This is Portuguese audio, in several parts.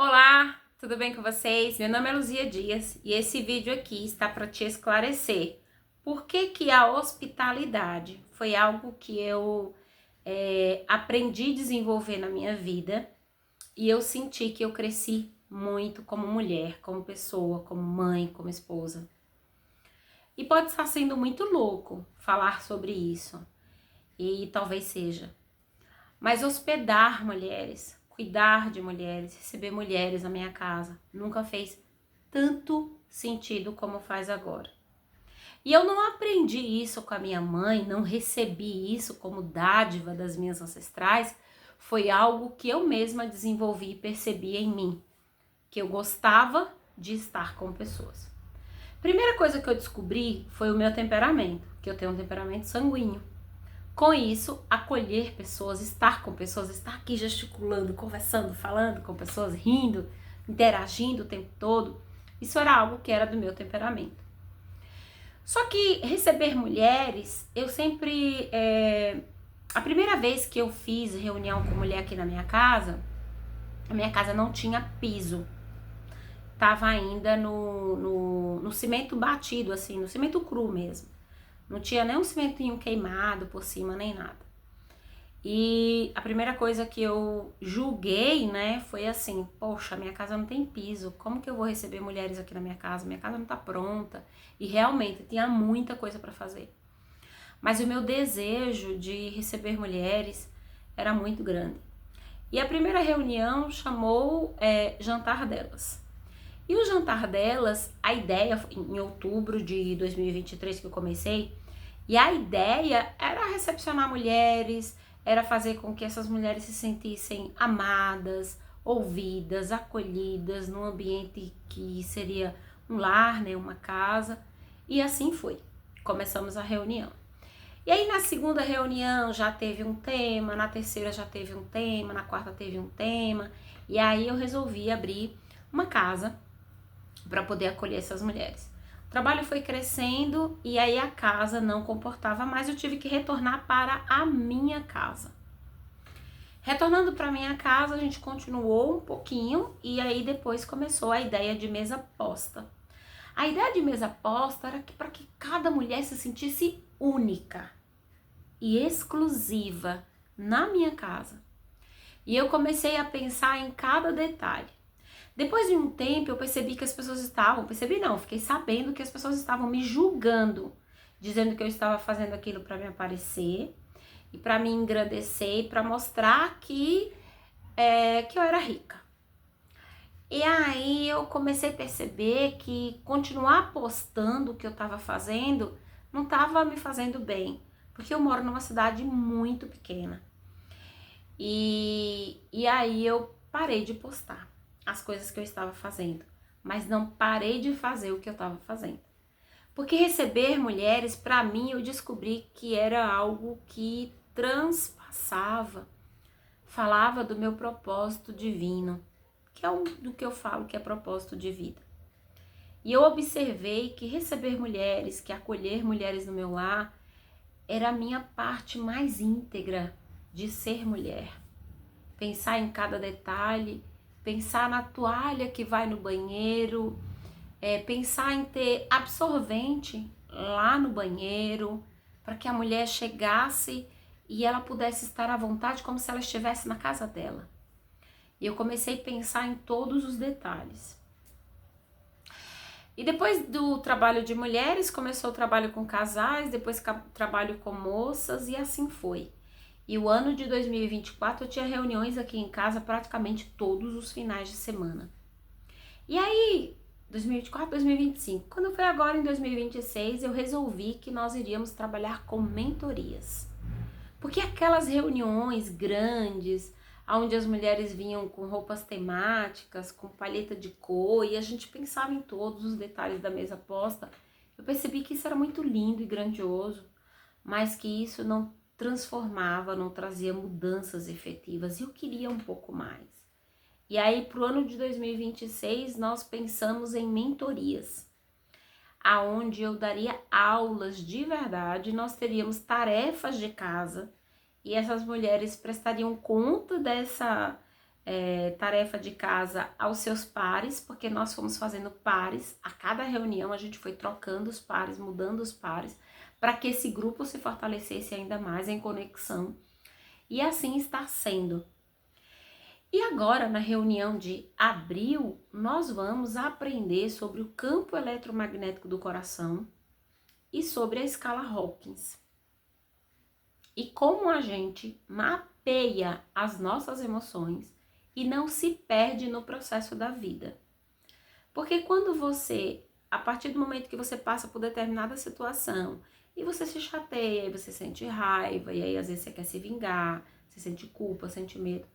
Olá, tudo bem com vocês? Meu nome é Luzia Dias e esse vídeo aqui está para te esclarecer por que a hospitalidade foi algo que eu aprendi a desenvolver na minha vida e eu senti que eu cresci muito como mulher, como pessoa, como mãe, como esposa. E pode estar sendo muito louco falar sobre isso, e talvez seja. Mas hospedar mulheres, cuidar de mulheres, receber mulheres na minha casa, nunca fez tanto sentido como faz agora. E eu não aprendi isso com a minha mãe, não recebi isso como dádiva das minhas ancestrais, foi algo que eu mesma desenvolvi e percebi em mim, que eu gostava de estar com pessoas. Primeira coisa que eu descobri foi o meu temperamento, que eu tenho um temperamento sanguíneo. Com isso, acolher pessoas, estar com pessoas, estar aqui gesticulando, conversando, falando com pessoas, rindo, interagindo o tempo todo, isso era algo que era do meu temperamento. Só que receber mulheres, eu sempre... A primeira vez que eu fiz reunião com mulher aqui na minha casa, a minha casa não tinha piso. Tava ainda no cimento batido, assim, no cimento cru mesmo. Não tinha nem um cimentinho queimado por cima, nem nada. E a primeira coisa que eu julguei, né, foi assim, poxa, minha casa não tem piso, como que eu vou receber mulheres aqui na minha casa? Minha casa não tá pronta. E realmente tinha muita coisa para fazer. Mas o meu desejo de receber mulheres era muito grande. E a primeira reunião chamou Jantar Delas. E o Jantar Delas, a ideia, em outubro de 2023 que eu comecei, e a ideia era recepcionar mulheres, era fazer com que essas mulheres se sentissem amadas, ouvidas, acolhidas, num ambiente que seria um lar, né, uma casa. E assim foi. Começamos a reunião. E aí na segunda reunião já teve um tema, na terceira já teve um tema, na quarta teve um tema. E aí eu resolvi abrir uma casa para poder acolher essas mulheres. O trabalho foi crescendo e aí a casa não comportava mais, eu tive que retornar para a minha casa. Retornando para a minha casa, a gente continuou um pouquinho e aí depois começou a ideia de mesa posta. A ideia de mesa posta era para que cada mulher se sentisse única e exclusiva na minha casa. E eu comecei a pensar em cada detalhe. Depois de um tempo eu percebi que as pessoas fiquei sabendo que as pessoas estavam me julgando, dizendo que eu estava fazendo aquilo para me aparecer e para me engrandecer e para mostrar que eu era rica. E aí eu comecei a perceber que continuar postando o que eu estava fazendo não estava me fazendo bem, porque eu moro numa cidade muito pequena. E aí eu parei de postar as coisas que eu estava fazendo, mas não parei de fazer o que eu estava fazendo. Porque receber mulheres, para mim, eu descobri que era algo que transpassava, falava do meu propósito divino, que é do que eu falo que é propósito de vida. E eu observei que receber mulheres, que acolher mulheres no meu lar, era a minha parte mais íntegra de ser mulher. Pensar em cada detalhe, pensar na toalha que vai no banheiro, pensar em ter absorvente lá no banheiro, para que a mulher chegasse e ela pudesse estar à vontade como se ela estivesse na casa dela. E eu comecei a pensar em todos os detalhes. E depois do trabalho de mulheres, começou o trabalho com casais, depois trabalho com moças e assim foi. E o ano de 2024 eu tinha reuniões aqui em casa praticamente todos os finais de semana. E aí, 2024, 2025, quando foi agora em 2026, eu resolvi que nós iríamos trabalhar com mentorias. Porque aquelas reuniões grandes, onde as mulheres vinham com roupas temáticas, com paleta de cor, e a gente pensava em todos os detalhes da mesa posta, eu percebi que isso era muito lindo e grandioso, mas que isso não transformava, não trazia mudanças efetivas, e eu queria um pouco mais. E aí, para o ano de 2026, nós pensamos em mentorias, aonde eu daria aulas de verdade, nós teríamos tarefas de casa, e essas mulheres prestariam conta tarefa de casa aos seus pares, porque nós fomos fazendo pares, a cada reunião a gente foi trocando os pares, mudando os pares, para que esse grupo se fortalecesse ainda mais em conexão, e assim está sendo. E agora, na reunião de abril, nós vamos aprender sobre o campo eletromagnético do coração e sobre a escala Hawkins. E como a gente mapeia as nossas emoções e não se perde no processo da vida. Porque quando você, a partir do momento que você passa por determinada situação, e você se chateia, e você sente raiva, e aí às vezes você quer se vingar, você sente culpa, sente medo.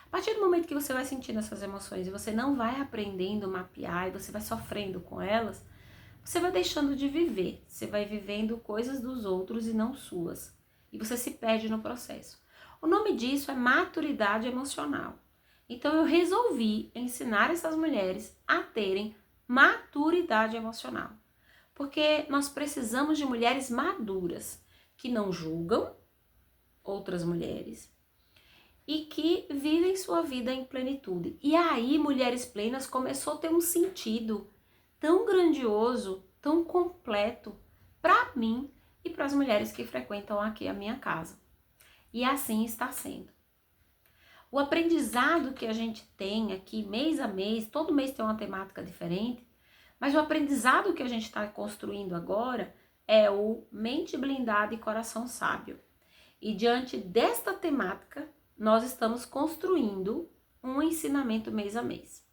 A partir do momento que você vai sentindo essas emoções e você não vai aprendendo a mapear e você vai sofrendo com elas, você vai deixando de viver, você vai vivendo coisas dos outros e não suas. E você se perde no processo. O nome disso é maturidade emocional. Então eu resolvi ensinar essas mulheres a terem maturidade emocional. Porque nós precisamos de mulheres maduras, que não julgam outras mulheres e que vivem sua vida em plenitude. E aí, Mulheres Plenas começou a ter um sentido tão grandioso, tão completo para mim e para as mulheres que frequentam aqui a minha casa. E assim está sendo. O aprendizado que a gente tem aqui mês a mês, todo mês tem uma temática diferente, mas o aprendizado que a gente está construindo agora é o Mente Blindada e Coração Sábio. E diante desta temática, nós estamos construindo um ensinamento mês a mês.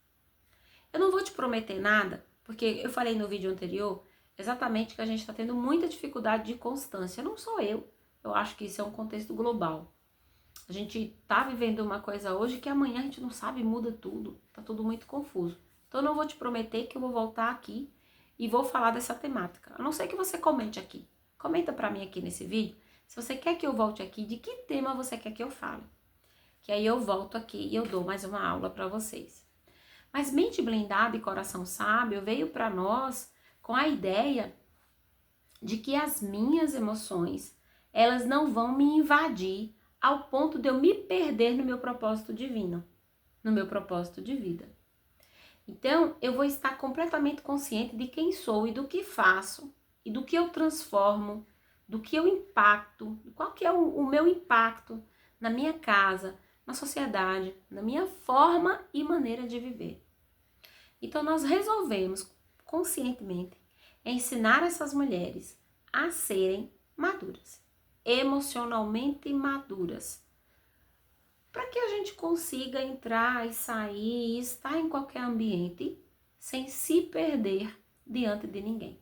Eu não vou te prometer nada, porque eu falei no vídeo anterior exatamente que a gente está tendo muita dificuldade de constância. Não sou eu acho que isso é um contexto global. A gente tá vivendo uma coisa hoje que amanhã a gente não sabe, muda tudo, tá tudo muito confuso. Então eu não vou te prometer que eu vou voltar aqui e vou falar dessa temática. A não ser que você comente aqui. Comenta pra mim aqui nesse vídeo se você quer que eu volte aqui, de que tema você quer que eu fale. Que aí eu volto aqui e eu dou mais uma aula pra vocês. Mas Mente Blindada e Coração Sábio veio pra nós com a ideia de que as minhas emoções, elas não vão me invadir ao ponto de eu me perder no meu propósito divino, no meu propósito de vida. Então, eu vou estar completamente consciente de quem sou e do que faço, e do que eu transformo, do que eu impacto, qual que é o meu impacto na minha casa, na sociedade, na minha forma e maneira de viver. Então, nós resolvemos conscientemente ensinar essas mulheres a serem maduras, emocionalmente maduras, para que a gente consiga entrar e sair e estar em qualquer ambiente sem se perder diante de ninguém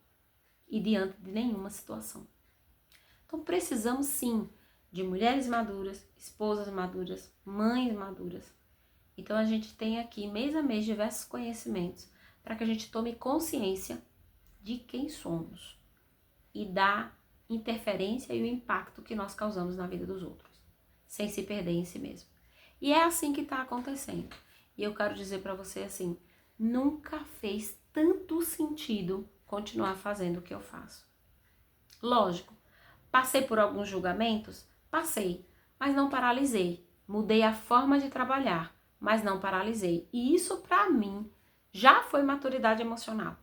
e diante de nenhuma situação. Então precisamos sim de mulheres maduras, esposas maduras, mães maduras. Então a gente tem aqui mês a mês diversos conhecimentos para que a gente tome consciência de quem somos e da interferência e o impacto que nós causamos na vida dos outros, sem se perder em si mesmo. E é assim que está acontecendo. E eu quero dizer para você assim, nunca fez tanto sentido continuar fazendo o que eu faço. Lógico, passei por alguns julgamentos? Passei, mas não paralisei. Mudei a forma de trabalhar, mas não paralisei. E isso para mim já foi maturidade emocional.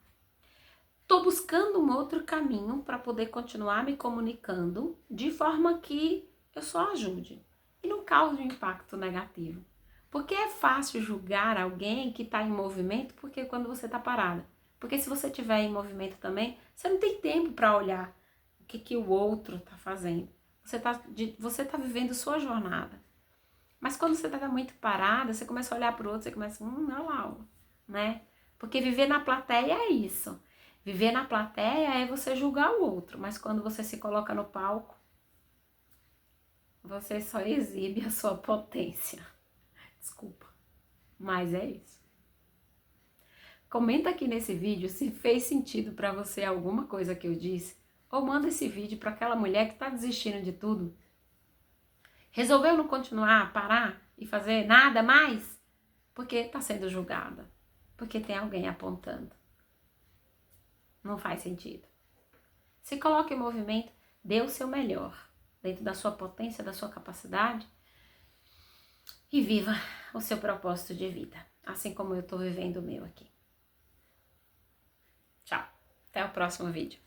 Estou buscando um outro caminho para poder continuar me comunicando de forma que eu só ajude e não cause um impacto negativo. Porque é fácil julgar alguém que está em movimento porque quando você está parada. Porque se você estiver em movimento também, você não tem tempo para olhar o que o outro está fazendo. Você tá vivendo sua jornada. Mas quando você está muito parada, você começa a olhar para o outro, você começa, olha lá, né? Porque viver na plateia é isso. Viver na plateia é você julgar o outro, mas quando você se coloca no palco, você só exibe a sua potência. Desculpa, mas é isso. Comenta aqui nesse vídeo se fez sentido para você alguma coisa que eu disse, ou manda esse vídeo para aquela mulher que está desistindo de tudo. Resolveu não continuar, parar e fazer nada mais? Porque está sendo julgada, porque tem alguém apontando. Não faz sentido. Se coloque em movimento, dê o seu melhor, dentro da sua potência, da sua capacidade, e viva o seu propósito de vida, assim como eu tô vivendo o meu aqui. Tchau, até o próximo vídeo.